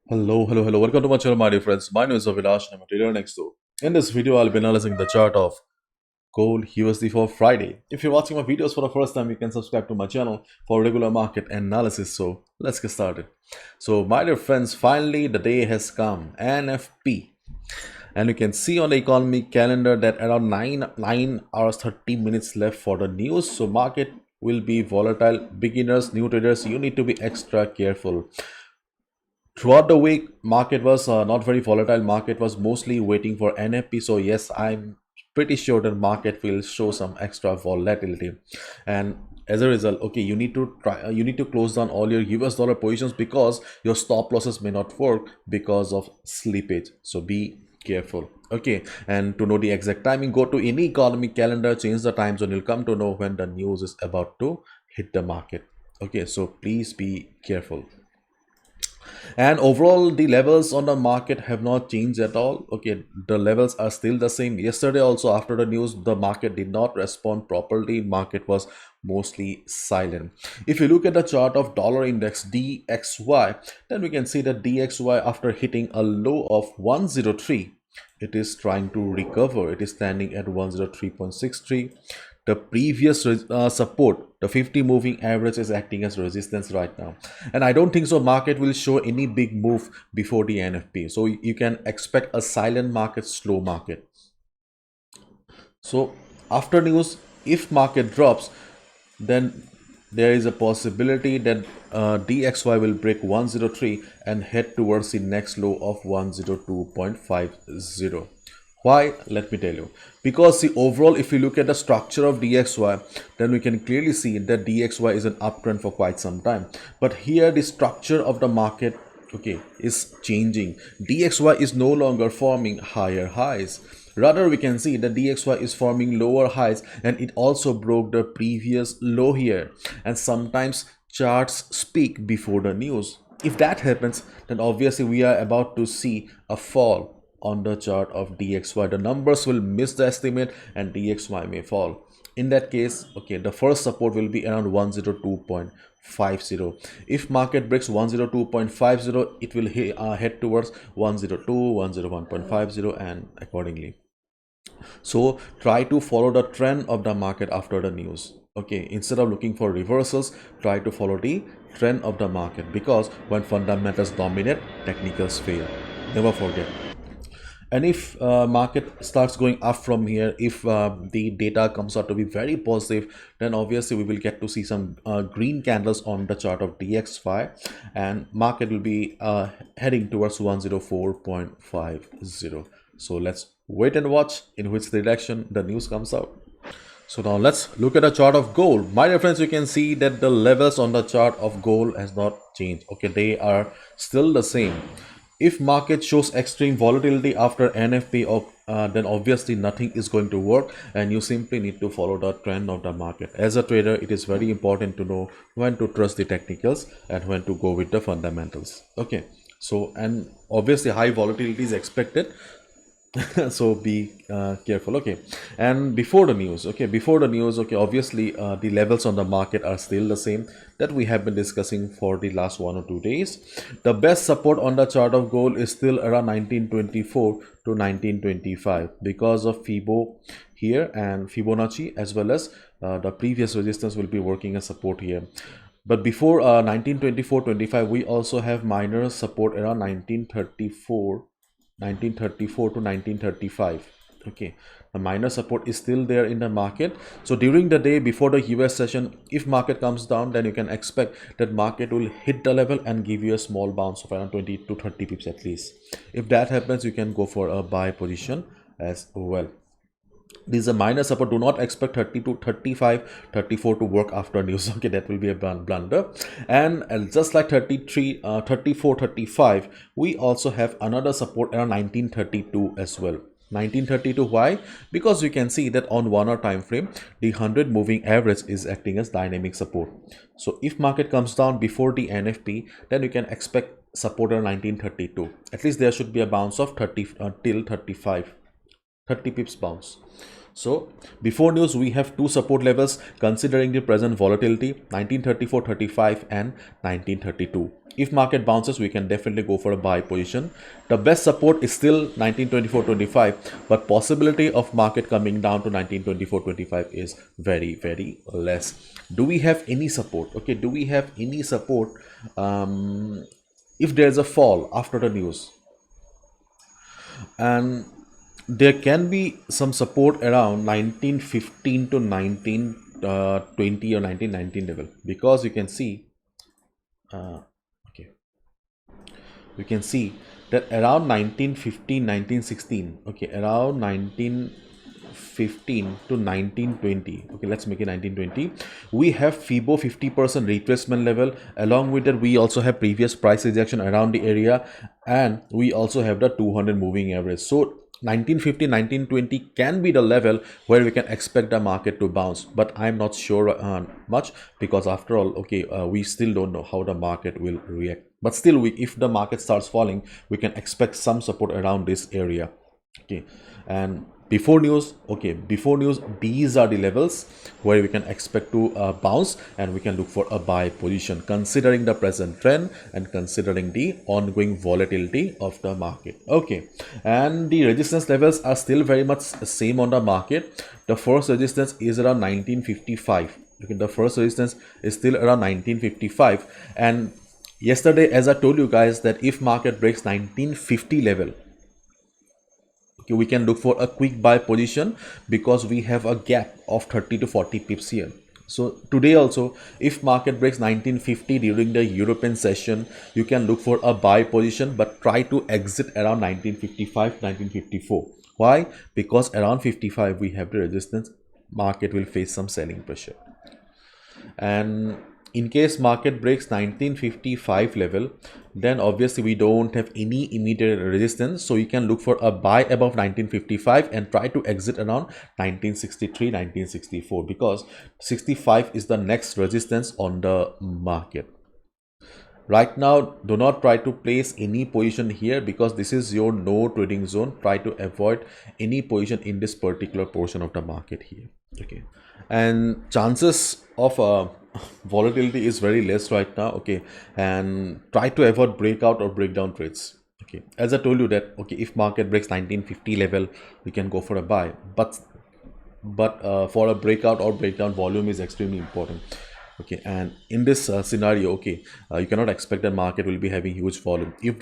Hello. Welcome to my channel, my dear friends. My name is Avilash and I'm a trader next door. In this video, I'll be analyzing the chart of gold USD for Friday. If you're watching my videos for the first time, you can subscribe to my channel for regular market analysis. So let's get started. So my dear friends, finally the day has come. NFP. And you can see on the economy calendar that around 9 hours 30 minutes left for the news. So market will be volatile. Beginners, new traders, you need to be extra careful. Throughout the week, market was not very volatile. Market was mostly waiting for NFP. So yes, I'm pretty sure that market will show some extra volatility. And as a result, okay, you need to you need to close down all your US dollar positions because your stop losses may not work because of slippage. So be careful. Okay, and to know the exact timing, go to any economic calendar, change the time zone. You'll come to know when the news is about to hit the market. Okay, so please be careful. And overall the levels on the market have not changed at all. Okay, the levels are still the same. Yesterday also, after the news, the market did not respond properly. Market was mostly silent. If you look at the chart of dollar index DXY, then we can see that DXY, after hitting a low of 103, it is trying to recover. It is standing at 103.63. The previous support, the 50 moving average, is acting as resistance right now, and I don't think so market will show any big move before the NFP. So you can expect a silent market, slow market. So after news, if market drops, then there is a possibility that DXY will break 103 and head towards the next low of 102.50. Why? Let me tell you. Because the overall, if you look at the structure of DXY, then we can clearly see that DXY is an uptrend for quite some time. But here the structure of the market, okay, is changing. DXY is no longer forming higher highs. Rather, we can see that DXY is forming lower highs, and it also broke the previous low here. And sometimes charts speak before the news. If that happens, then obviously we are about to see a fall on the chart of DXY. The numbers will miss the estimate and DXY may fall. In that case, okay, the first support will be around 102.50. If market breaks 102.50, it will head towards 102, 101.50 and accordingly. So try to follow the trend of the market after the news. Okay, instead of looking for reversals, try to follow the trend of the market, because when fundamentals dominate, technicals fail. Never forget. And if market starts going up from here, if the data comes out to be very positive, then obviously we will get to see some green candles on the chart of DXY, and market will be heading towards 104.50. So let's wait and watch in which direction the news comes out. So now let's look at the chart of gold. My dear friends, you can see that the levels on the chart of gold has not changed. Okay, they are still the same. If market shows extreme volatility after NFP, then obviously nothing is going to work, and you simply need to follow the trend of the market. As a trader, it is very important to know when to trust the technicals and when to go with the fundamentals. Okay, so and obviously high volatility is expected. So be careful. Okay, and before the news, okay, obviously the levels on the market are still the same that we have been discussing for the last 1 or 2 days. The best support on the chart of gold is still around 1924 to 1925 because of Fibo here and Fibonacci, as well as the previous resistance will be working as support here. But before 1924-25, we also have minor support around 1934 to 1935. Okay, the minor support is still there in the market. So during the day before the US session, if market comes down, then you can expect that market will hit the level and give you a small bounce of around 20 to 30 pips at least. If that happens, you can go for a buy position as well. This is a minor support. Do not expect 30 to 35, 34 to work after news. Okay, that will be a blunder. And just like 33, 34, 35, we also have another support around 1932 as well. 1932. Why? Because you can see that on 1 hour time frame, the 100 moving average is acting as dynamic support. So if market comes down before the NFP, then you can expect support around 1932. At least there should be a bounce of 30 till 35. 30 pips bounce. So before news, we have two support levels considering the present volatility: 1934.35 and 1932. If market bounces, we can definitely go for a buy position. The best support is still 1924.25, but possibility of market coming down to 1924.25 is very, very less. Do we have any support? Okay, do we have any support if there's a fall after the news? And there can be some support around 1915 to 1920 or 1919 level, because you can see okay, you can see that around 1915 1916, okay, around 1915 to 1920, okay, let's make it 1920, we have FIBO 50% retracement level. Along with that, we also have previous price rejection around the area, and we also have the 200 moving average. So 1950 1920 can be the level where we can expect the market to bounce, but I'm not sure much, because after all, okay, we still don't know how the market will react. But still, if the market starts falling, we can expect some support around this area. Okay, and before news, okay, before news, these are the levels where we can expect to bounce, and we can look for a buy position considering the present trend and considering the ongoing volatility of the market. Okay, and the resistance levels are still very much same on the market. The first resistance is around 1955. Okay, the first resistance is still around 1955, and yesterday, as I told you guys, that if market breaks 1950 level, okay, we can look for a quick buy position, because we have a gap of 30 to 40 pips here. So today also, if market breaks 1950 during the European session, you can look for a buy position, but try to exit around 1955 1954. Why? Because around 55 we have the resistance. Market will face some selling pressure, and in case market breaks 1955 level, then obviously we don't have any immediate resistance, so you can look for a buy above 1955 and try to exit around 1963 1964, because 65 is the next resistance on the market. Right now, do not try to place any position here, because this is your no trading zone. Try to avoid any position in this particular portion of the market here. Okay, and chances of volatility is very less right now. Okay, and try to avoid breakout or breakdown trades. Okay, as I told you that, okay, if market breaks 1950 level, we can go for a buy, but for a breakout or breakdown, volume is extremely important. Okay, and in this scenario, okay, you cannot expect that market will be having huge volume. If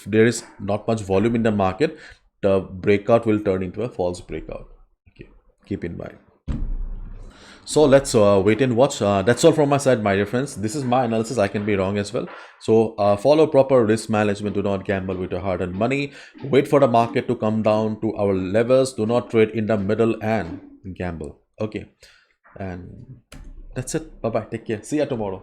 there is not much volume in the market, the breakout will turn into a false breakout. Okay, keep in mind. So let's wait and watch. That's all from my side, my dear friends. This is my analysis. I can be wrong as well. So follow proper risk management. Do not gamble with your hard-earned money. Wait for the market to come down to our levels. Do not trade in the middle and gamble. Okay, and that's it. Bye bye. Take care. See you tomorrow.